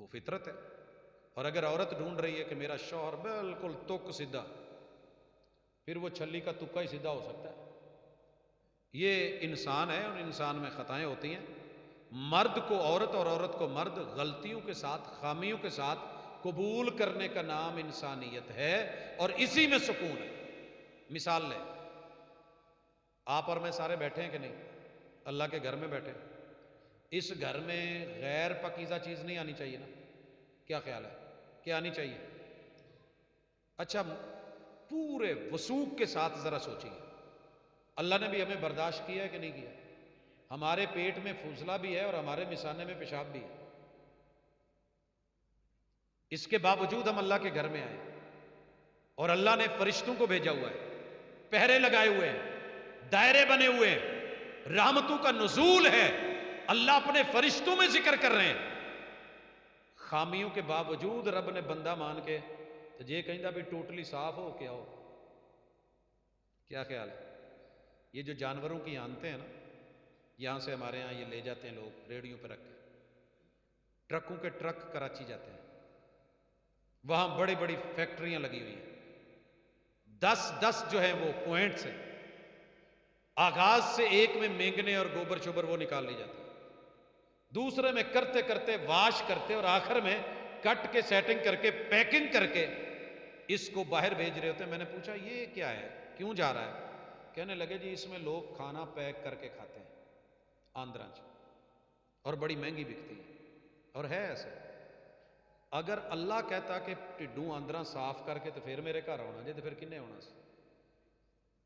وہ فطرت ہے. اور اگر عورت ڈھونڈ رہی ہے کہ میرا شوہر بالکل تک سیدھا، پھر وہ چھلی کا تکا ہی سیدھا ہو سکتا ہے. یہ انسان ہے اور انسان میں خطائیں ہوتی ہیں. مرد کو عورت اور عورت کو مرد غلطیوں کے ساتھ، خامیوں کے ساتھ قبول کرنے کا نام انسانیت ہے، اور اسی میں سکون ہے. مثال لیں، آپ اور میں سارے بیٹھے ہیں کہ نہیں؟ اللہ کے گھر میں بیٹھے. اس گھر میں غیر پاکیزہ چیز نہیں آنی چاہیے نا؟ کیا خیال ہے؟ کیا آنی چاہیے؟ اچھا، پورے وثوق کے ساتھ ذرا سوچیے، اللہ نے بھی ہمیں برداشت کیا ہے کہ نہیں کیا؟ ہمارے پیٹ میں فضلہ بھی ہے اور ہمارے مثانے میں پیشاب بھی ہے. اس کے باوجود ہم اللہ کے گھر میں آئے، اور اللہ نے فرشتوں کو بھیجا ہوا ہے، پہرے لگائے ہوئے ہیں، دائرے بنے ہوئے ہیں، رحمتوں کا نزول ہے. اللہ اپنے فرشتوں میں ذکر کر رہے ہیں. خامیوں کے باوجود رب نے بندہ مان کے تو یہ کہیں بھی ٹوٹلی صاف ہو کیا ہو. کیا خیال ہے؟ یہ جو جانوروں کی آنتے ہیں نا، یہاں سے ہمارے یہاں یہ لے جاتے ہیں لوگ ریڑیوں پہ رکھ کے، ٹرکوں کے ٹرک کراچی جاتے ہیں، وہاں بڑی بڑی فیکٹریاں لگی ہوئی ہیں. 10 جو ہیں وہ پوائنٹس ہیں. آغاز سے ایک میں مینگنے اور گوبر شوبر وہ نکال لی جاتی ہے، دوسرے میں کرتے کرتے واش کرتے، اور آخر میں کٹ کے سیٹنگ کر کے پیکنگ کر کے اس کو باہر بھیج رہے ہوتے ہیں. میں نے پوچھا یہ کیا ہے، کیوں جا رہا ہے؟ کہنے لگے جی اس میں لوگ کھانا پیک کر کے کھاتے ہیں آندھرا چ، اور بڑی مہنگی بکتی ہے. اور ہے ایسا. اگر اللہ کہتا کہ ٹڈوں آندھرا صاف کر کے تو پھر میرے گھر آنا جی، تو پھر کنے ہونا سی؟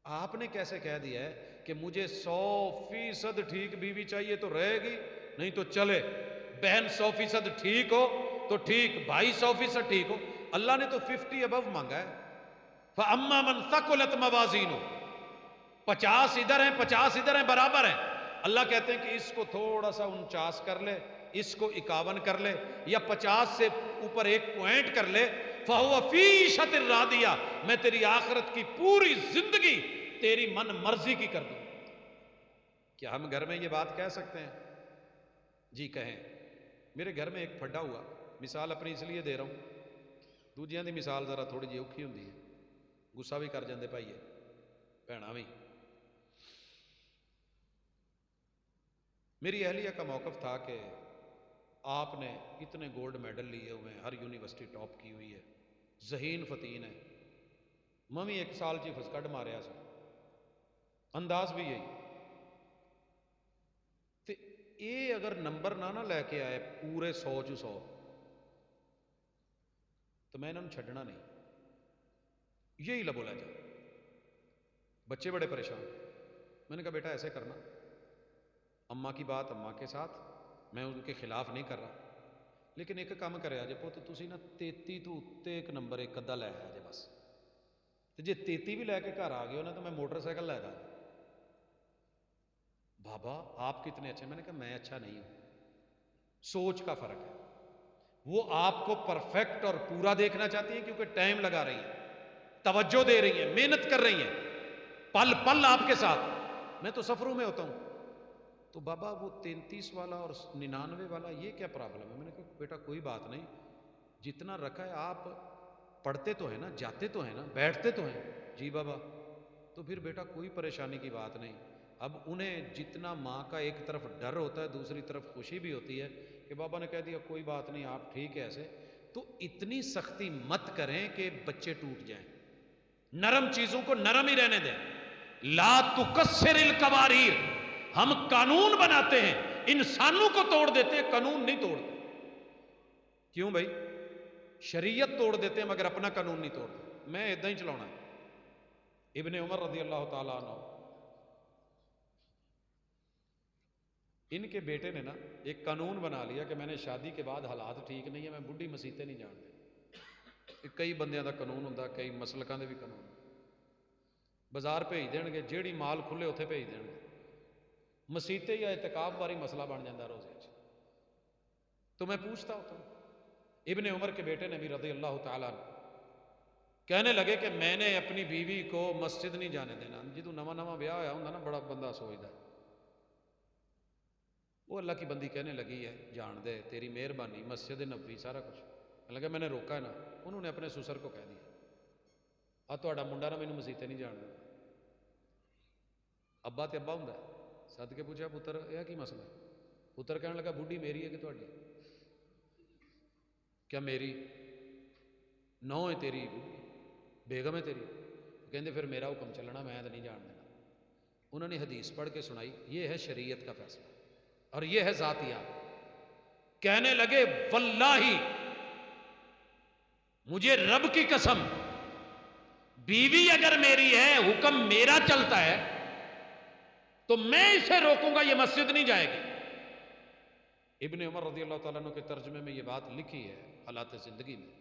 آپ نے کیسے کہہ دیا ہے کہ مجھے 100% ٹھیک بیوی چاہیے تو رہے گی، نہیں تو چلے. بہن 100% ٹھیک ہو تو ٹھیک، بھائی 100% ٹھیک ہو. اللہ نے تو 50 ابو مانگا ہے. فَأَمَّا مَنْ ثَقُلَتْ مَوَازِينُهُ، 50 ادھر ہیں 50 ادھر ہیں، برابر ہیں. اللہ کہتے ہیں کہ اس کو تھوڑا سا 49 کر لے، اس کو 51 کر لے، یا 50 سے اوپر ایک پوائنٹ کر لے. فَهُوَ فِي عِيشَةٍ رَاضِيَةٍ، میں تیری آخرت کی پوری زندگی تیری من مرضی کی کر دوں. کیا ہم گھر میں یہ بات کہہ سکتے ہیں؟ جی کہیں. میرے گھر میں ایک پھڈا ہوا، مثال اپنی اس لیے دے رہا ہوں، دوجیاں دی مثال ذرا تھوڑی جی اوکھی ہوندی ہے، غصہ بھی کر جاندے بھائیے بھیڑاں بھی. میری اہلیہ کا موقف تھا کہ آپ نے اتنے گولڈ میڈل لیے ہوئے ہیں، ہر یونیورسٹی ٹاپ کی ہوئی ہے، ذہین فتین ہے. میں بھی 1 سال چی فسکڈ ماریا سا، انداز بھی یہی. تے اے اگر نمبر نہ لے کے آئے پورے 100 چ 100 تو میں انہوں چھڈنا نہیں. یہی لبو لے جا. بچے بڑے پریشان. میں نے کہا بیٹا ایسے کرنا، اماں کی بات اماں کے ساتھ، میں ان کے خلاف نہیں کر رہا، لیکن ایک کام کرے آجے پوت تسی نا 33 تو اتے ایک نمبر ایک ادھا لے آجے بس. تو جی 33 بھی لے کے گھر آ گئے ہو نا تو میں موٹر سائیکل لے گا. بابا آپ کتنے اچھے. میں نے کہا میں اچھا نہیں ہوں، سوچ کا فرق ہے. وہ آپ کو پرفیکٹ اور پورا دیکھنا چاہتی ہیں کیونکہ ٹائم لگا رہی ہیں، توجہ دے رہی ہیں، محنت کر رہی ہیں، پل پل آپ کے ساتھ. میں تو سفروں میں ہوتا ہوں. تو بابا وہ 33 والا اور 99 والا یہ کیا پرابلم ہے؟ میں نے کہا بیٹا کوئی بات نہیں، جتنا رکھا ہے آپ پڑھتے تو ہیں نا، جاتے تو ہیں نا، بیٹھتے تو ہیں. جی بابا. تو پھر بیٹا کوئی پریشانی کی بات نہیں. اب انہیں جتنا ماں کا ایک طرف ڈر ہوتا ہے دوسری طرف خوشی بھی ہوتی ہے کہ بابا نے کہہ دیا کوئی بات نہیں آپ ٹھیک ہے ایسے، تو اتنی سختی مت کریں کہ بچے ٹوٹ جائیں. نرم چیزوں کو نرم ہی رہنے دیں. لا تکسر القواریر، ہم قانون بناتے ہیں، انسانوں کو توڑ دیتے ہیں، قانون نہیں توڑتے. کیوں بھائی؟ شریعت توڑ دیتے ہیں مگر اپنا قانون نہیں توڑتے. میں ادھا ہی چلانا ہے. ابن عمر رضی اللہ تعالیٰ عنہ، ان کے بیٹے نے نا ایک قانون بنا لیا کہ میں نے شادی کے بعد حالات ٹھیک نہیں ہے، میں بڈھی مسیتے نہیں جان دے. کئی بندیاں دا قانون ہوتا، کئی مسلکاں دے بھی قانون. بازار بھیج دین گے، جیڑی مال کھلے اتنے بھیج دین گے. مسیتے یا اعتکاف باری مسئلہ بن جاتا روزے چ. تو میں پوچھتا ہوتا ہوں، ابن عمر کے بیٹے نے بھی رضی اللہ تعالیٰ عنہ کہنے لگے کہ میں نے اپنی بیوی کو مسجد نہیں جانے دینا. جدوں نواں نواں بیاہ ہویا ہوندا نا بڑا بندہ سوچدا ہے وہ اللہ کی بندی کہنے لگی ہے جان دے تیری مہربانی مسجد نبوی سارا کچھ. میں لگا میں نے روکا ہے نا. انہوں نے اپنے سسر کو کہہ دیا تہاڈا منڈا نہ مینوں مسیتے نہیں جان دے. ابا تے ابا ہوندا ہے. سد کے پوچھا پتر یہ کی مسئلہ ہے؟ پتر کہنے لگا بڈھی میری ہے کہ تہاڈی؟ کیا میری نو ہے تیری بیگم ہے تیری؟ کہندے پھر میرا حکم چلنا میں تو نہیں جان دینا. انہوں نے حدیث پڑھ کے سنائی. یہ ہے شریعت کا فیصلہ اور یہ ہے ذاتیات. کہنے لگے واللہ مجھے رب کی قسم بیوی اگر میری ہے حکم میرا چلتا ہے تو میں اسے روکوں گا یہ مسجد نہیں جائے گی. ابن عمر رضی اللہ تعالیٰ عنہ کے ترجمے میں یہ بات لکھی ہے حالات زندگی میں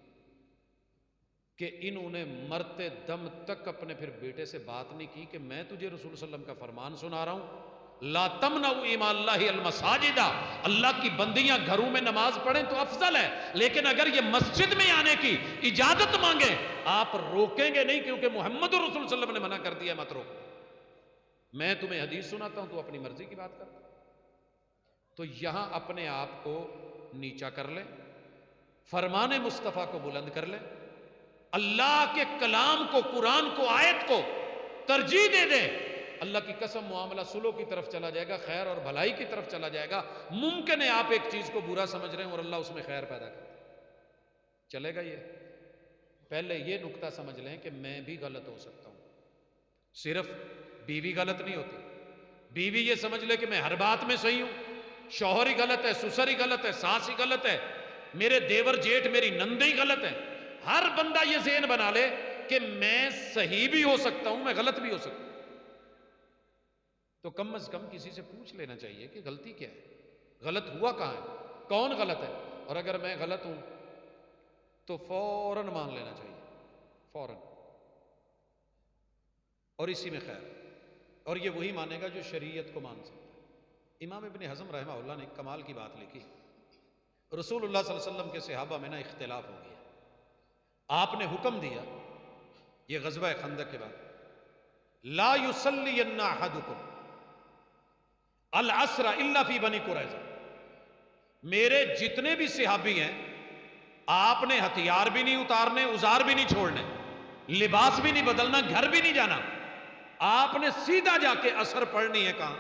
کہ انہوں نے مرتے دم تک اپنے پھر بیٹے سے بات نہیں کی کہ میں تجھے رسول صلی اللہ علیہ وسلم کا فرمان سنا رہا ہوں لا تمنعوا اماء اللہ المساجد. اللہ کی بندیاں گھروں میں نماز پڑھیں تو افضل ہے لیکن اگر یہ مسجد میں آنے کی اجازت مانگے آپ روکیں گے نہیں کیونکہ محمد رسول صلی اللہ علیہ وسلم نے منع کر دیا مت روکو. میں تمہیں حدیث سناتا ہوں تو اپنی مرضی کی بات کر. تو یہاں اپنے آپ کو نیچا کر لیں فرمان مصطفیٰ کو بلند کر لیں اللہ کے کلام کو قرآن کو آیت کو ترجیح دے دے. اللہ کی قسم معاملہ سلو کی طرف چلا جائے گا خیر اور بھلائی کی طرف چلا جائے گا. ممکن ہے آپ ایک چیز کو برا سمجھ رہے ہیں اور اللہ اس میں خیر پیدا کرے چلے گا. یہ پہلے یہ نقطہ سمجھ لیں کہ میں بھی غلط ہو سکتا ہوں. صرف بیوی غلط نہیں ہوتی. بیوی یہ سمجھ لے کہ میں ہر بات میں صحیح ہوں. شوہر ہی غلط ہے سسر ہی غلط ہے ساس ہی غلط ہے میرے دیور جیٹھ میری نندے ہی غلط ہے. ہر بندہ یہ ذہن بنا لے کہ میں صحیح بھی ہو سکتا ہوں میں غلط بھی ہو سکتا ہوں. تو کم از کم کسی سے پوچھ لینا چاہیے کہ غلطی کیا ہے غلط ہوا کہاں ہے کون غلط ہے. اور اگر میں غلط ہوں تو فوراً مان لینا چاہیے فوراً اور اسی میں خیر. اور یہ وہی مانے گا جو شریعت کو مان سکتا ہے. امام ابن حزم رحمہ اللہ نے کمال کی بات لکھی. رسول اللہ صلی اللہ علیہ وسلم کے صحابہ میں نا اختلاف ہو گیا. آپ نے حکم دیا یہ غزوہ خندق کے بعد لا یصلین احدکم العصر الا فی بنی قریظہ. میرے جتنے بھی صحابی ہیں آپ نے ہتھیار بھی نہیں اتارنے اوزار بھی نہیں چھوڑنے لباس بھی نہیں بدلنا گھر بھی نہیں جانا. آپ نے سیدھا جا کے عصر پڑھنی ہے کہاں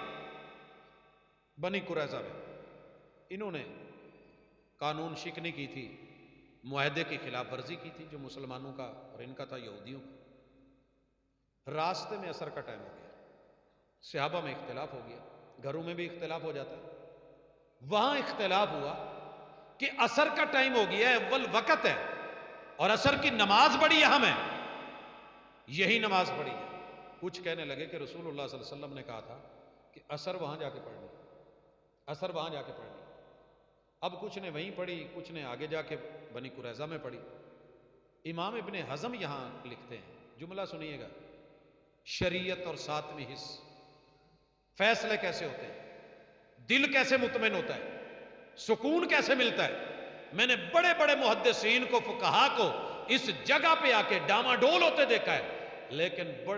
بنی قریظہ میں. انہوں نے قانون شکنی کی تھی معاہدے کی خلاف ورزی کی تھی جو مسلمانوں کا اور ان کا تھا یہودیوں کا. راستے میں عصر کا ٹائم ہو گیا. صحابہ میں اختلاف ہو گیا. گھروں میں بھی اختلاف ہو جاتا ہے. وہاں اختلاف ہوا کہ عصر کا ٹائم ہو گیا ہے اول وقت ہے اور عصر کی نماز بڑی اہم ہے یہی نماز پڑھی ہے. کچھ کہنے لگے کہ رسول اللہ صلی اللہ علیہ وسلم نے کہا تھا کہ عصر وہاں جا کے پڑھنی عصر وہاں جا کے پڑھنی. اب کچھ نے وہیں پڑھی کچھ نے آگے جا کے بنی قریظہ میں پڑھی. امام ابن حزم یہاں لکھتے ہیں جملہ سنیے گا شریعت اور ساتویں حص فیصلے کیسے ہوتے ہیں دل کیسے مطمئن ہوتا ہے سکون کیسے ملتا ہے. میں نے بڑے بڑے محدثین کو فقہا کو اس جگہ پہ آ کے ڈاما ڈول ہوتے دیکھا ہے لیکن بڑے